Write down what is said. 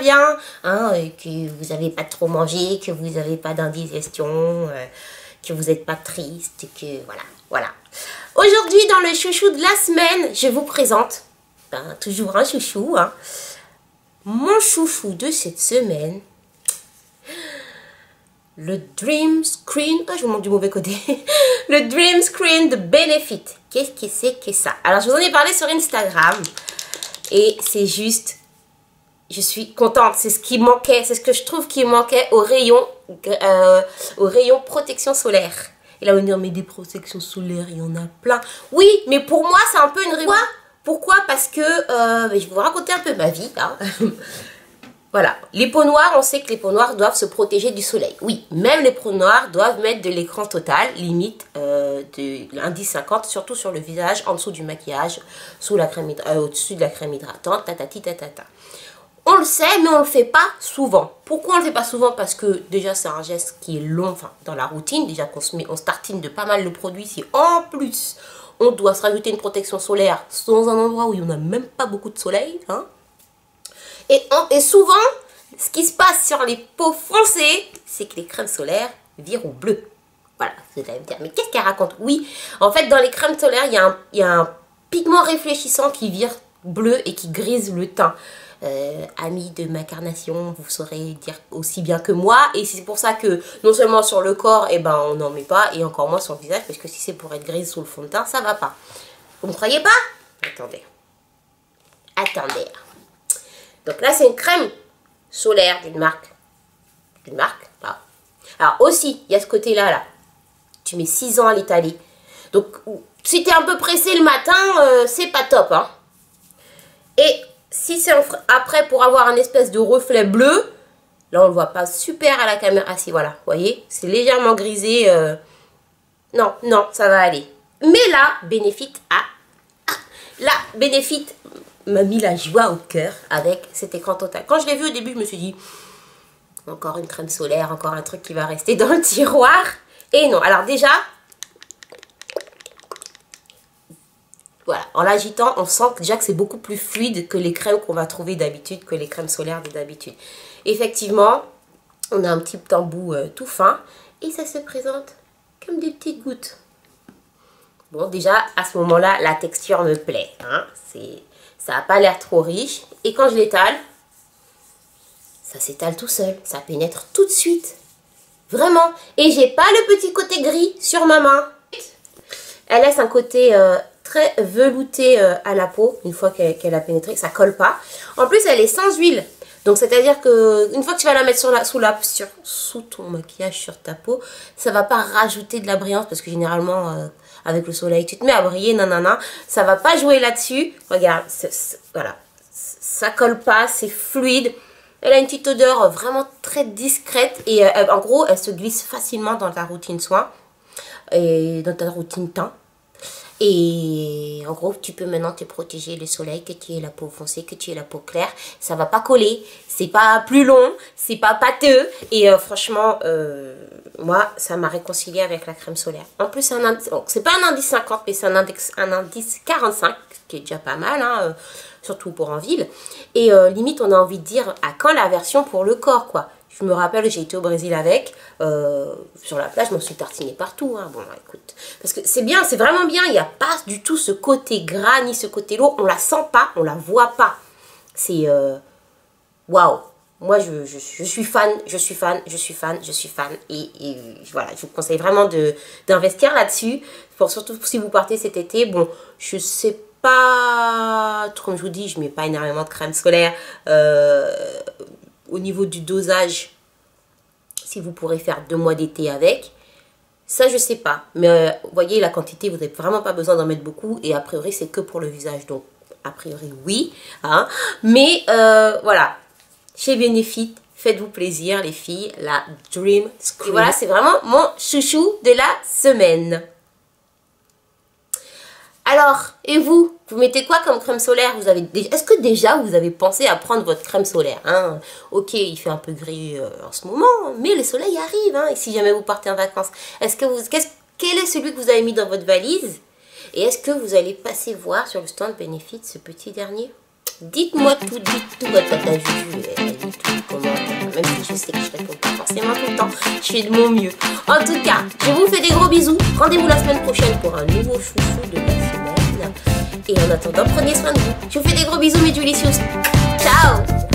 bien, hein, que vous n'avez pas trop mangé, que vous n'avez pas d'indigestion, que vous n'êtes pas triste, que voilà. Aujourd'hui, dans le chouchou de la semaine, je vous présente, toujours un chouchou, hein, mon chouchou de cette semaine, le Dream Screen, je vous montre du mauvais côté, le Dream Screen de Benefit. Qu'est-ce que c'est que ça? Alors, je vous en ai parlé sur Instagram et c'est juste, je suis contente, c'est ce qui manquait, c'est ce que je trouve qui manquait au rayon protection solaire. Et là, on dit, mais des protections solaires, il y en a plein. Oui, mais pour moi, c'est un peu une réponse. Pourquoi? Parce que, je vais vous raconter un peu ma vie, hein. Voilà, les peaux noires, on sait que les peaux noires doivent se protéger du soleil. Oui, même les peaux noires doivent mettre de l'écran total, limite de l'indice 50, surtout sur le visage, en dessous du maquillage, sous la crème au-dessus de la crème hydratante, tatati tatata. On le sait, mais on ne le fait pas souvent. Pourquoi on ne le fait pas souvent? Parce que déjà, c'est un geste qui est long, enfin, dans la routine. Déjà qu'on se tartine de pas mal de produits. Si en plus, on doit se rajouter une protection solaire dans un endroit où il n'y en a même pas beaucoup de soleil, hein. Et souvent, ce qui se passe sur les peaux foncées, c'est que les crèmes solaires virent au bleu. Voilà, vous allez me dire, mais qu'est-ce qu'elle raconte? Oui, en fait, dans les crèmes solaires, il y a un pigment réfléchissant qui vire bleu et qui grise le teint. Amis de ma carnation, vous saurez dire aussi bien que moi. Et c'est pour ça que non seulement sur le corps, eh ben, on n'en met pas, et encore moins sur le visage, parce que si c'est pour être grise sous le fond de teint, ça va pas. Vous ne croyez pas? Attendez. Donc là, c'est une crème solaire d'une marque. Ah. Alors aussi, il y a ce côté-là, là. Tu mets 6 ans à l'étaler. Donc, si tu es un peu pressé le matin, c'est pas top, hein. Et si c'est après pour avoir un espèce de reflet bleu, là, on le voit pas super à la caméra. Ah si, voilà, vous voyez, c'est légèrement grisé. Non, ça va aller. Mais là, Benefit m'a mis la joie au cœur avec cet écran total. Quand je l'ai vu au début, je me suis dit, encore une crème solaire, encore un truc qui va rester dans le tiroir. Et non, alors déjà, voilà, en l'agitant, on sent déjà que c'est beaucoup plus fluide que les crèmes qu'on va trouver d'habitude, que les crèmes solaires d'habitude. Effectivement, on a un petit embout tout fin et ça se présente comme des petites gouttes. Bon, déjà, à ce moment-là, la texture me plaît, hein. Ça n'a pas l'air trop riche. Et quand je l'étale, ça s'étale tout seul. Ça pénètre tout de suite. Vraiment. Et j'ai pas le petit côté gris sur ma main. Elle laisse un côté très velouté à la peau. Une fois qu'elle a pénétré, ça colle pas. En plus, elle est sans huile. Donc, c'est-à-dire qu'une fois que tu vas la mettre sous ton maquillage, sur ta peau, ça va pas rajouter de la brillance. Parce que généralement, avec le soleil, tu te mets à briller, nanana. Ça va pas jouer là-dessus. Regarde, voilà. Ça colle pas, c'est fluide. Elle a une petite odeur vraiment très discrète. Et en gros, elle se glisse facilement dans ta routine soin. Et dans ta routine teint. Et en gros, tu peux maintenant te protéger le soleil, que tu aies la peau foncée, que tu aies la peau claire. Ça va pas coller, c'est pas plus long, c'est pas pâteux. Et franchement, moi, ça m'a réconcilié avec la crème solaire. En plus, c'est pas un indice 50, mais c'est un indice 45, qui est déjà pas mal, hein, surtout pour en ville. Et limite, on a envie de dire, à quand la version pour le corps, quoi. Je me rappelle, j'ai été au Brésil avec, sur la plage, je m'en suis tartinée partout, hein. Bon, écoute, parce que c'est bien, c'est vraiment bien, il n'y a pas du tout ce côté gras, ni ce côté lourd, on la sent pas, on la voit pas. C'est, waouh, moi je suis fan, et voilà, je vous conseille vraiment d'investir là-dessus, surtout si vous partez cet été. Bon, je sais pas, comme je vous dis, je mets pas énormément de crème solaire, au niveau du dosage, si vous pourrez faire 2 mois d'été avec, ça je sais pas. Mais vous voyez, la quantité, vous n'avez vraiment pas besoin d'en mettre beaucoup. Et a priori, c'est que pour le visage. Donc, a priori, oui. Hein. Mais voilà, chez Benefit, faites-vous plaisir les filles, la Dream Screen. Et voilà, c'est vraiment mon chouchou de la semaine. Alors, et vous mettez quoi comme crème solaire? Est-ce que déjà vous avez pensé à prendre votre crème solaire, hein? Ok, il fait un peu gris en ce moment, mais le soleil arrive, hein, et si jamais vous partez en vacances, quel est celui que vous avez mis dans votre valise? Et est-ce que vous allez passer voir sur le stand Benefit ce petit dernier? Dites-moi tout, dites tout. Tata Juju, elle dit tout, commentaire. Même si je sais que je réponds pas forcément tout le temps, je fais de mon mieux. En tout cas, je vous fais des gros bisous. Rendez-vous la semaine prochaine pour un nouveau chouchou de la semaine. Et en attendant, prenez soin de vous. Je vous fais des gros bisous, mes Julicious. Ciao!